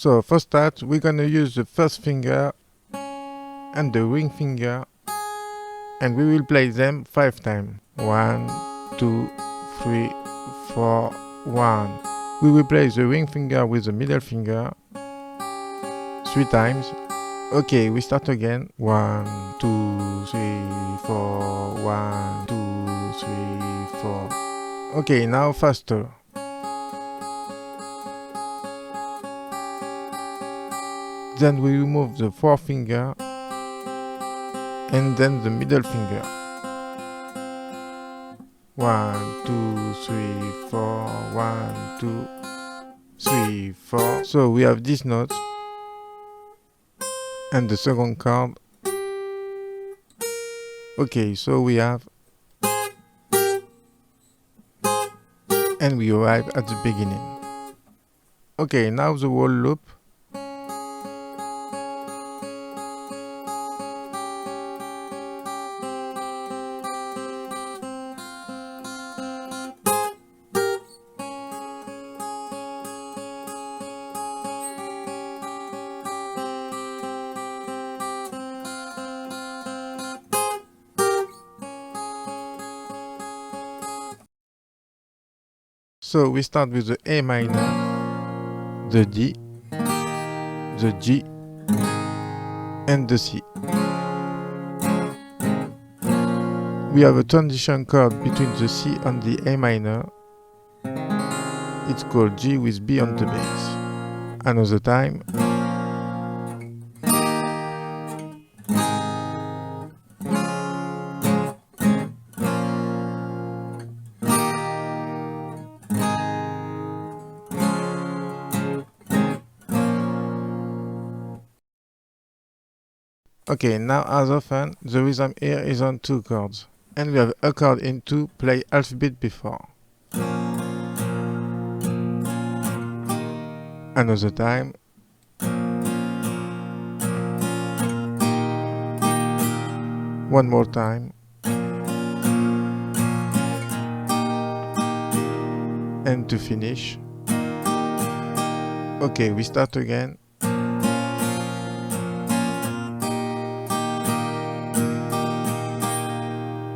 So for start, we're gonna use the first finger and the ring finger, and we will play them 5 times. 1, 2, 3, 4, 1. We will play the ring finger with the middle finger 3 times. Okay, we start again. 1, 2, 3, 4, 1, 2, 3, 4. Okay, now faster. Then we remove the forefinger and then the middle finger. 1, 2, 3, 4, 1, 2, 3, 4. So we have this note and the second chord. Okay, so we have, and we arrive at the beginning. Okay, now the whole loop. So we start with the A minor, the D, the G, and the C. We have a transition chord between the C and the A minor. It's called G with B on the bass. Another time. Okay, now as often, the rhythm here is on 2 chords. And we have a chord in 2 play half beat before. Another time. One more time. And to finish. Okay, we start again.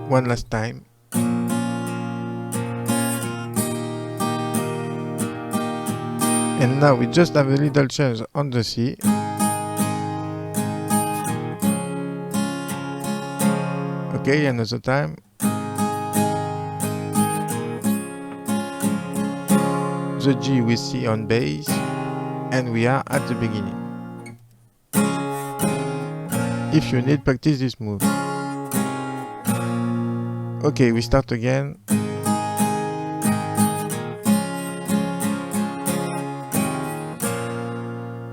One last time. And now we just have a little change on the C. Okay, another time. The G with C on bass, and we are at the beginning. If you need, practice this move. Okay, we start again.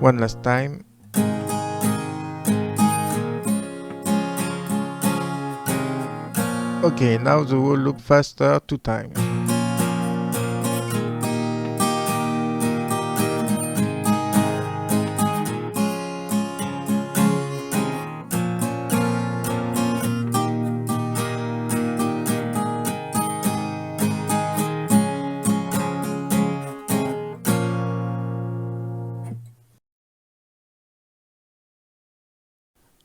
One last time. Okay, now the whole loop faster 2 times.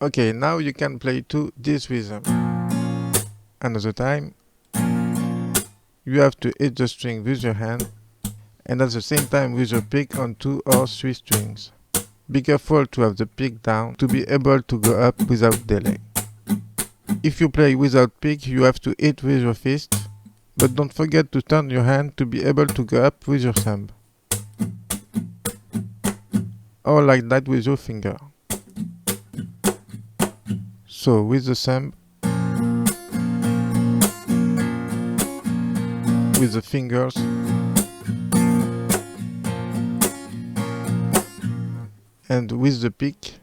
Okay, now you can play to this rhythm. Another time. You have to hit the string with your hand and at the same time with your pick on 2 or 3 strings. Be careful to have the pick down to be able to go up without delay. If you play without pick, you have to hit with your fist, but don't forget to turn your hand to be able to go up with your thumb. Or like that with your finger. So with the thumb, with the fingers, and with the pick.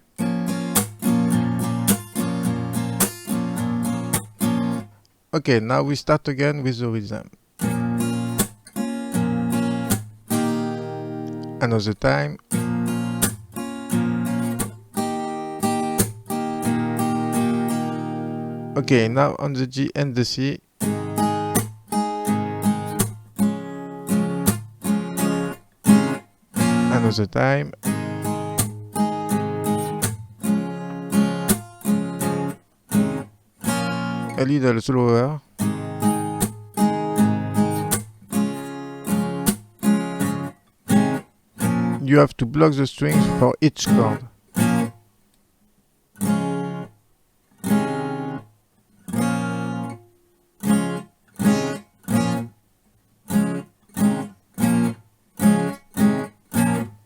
Okay, now we start again with the rhythm. Another time. Okay, now on the G and the C. Another time. a little slower. You have to block the strings for each chord.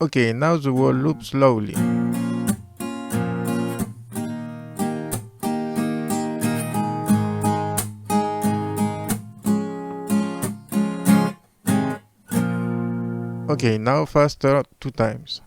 Okay, now the whole loop slowly. Okay, now faster 2 times.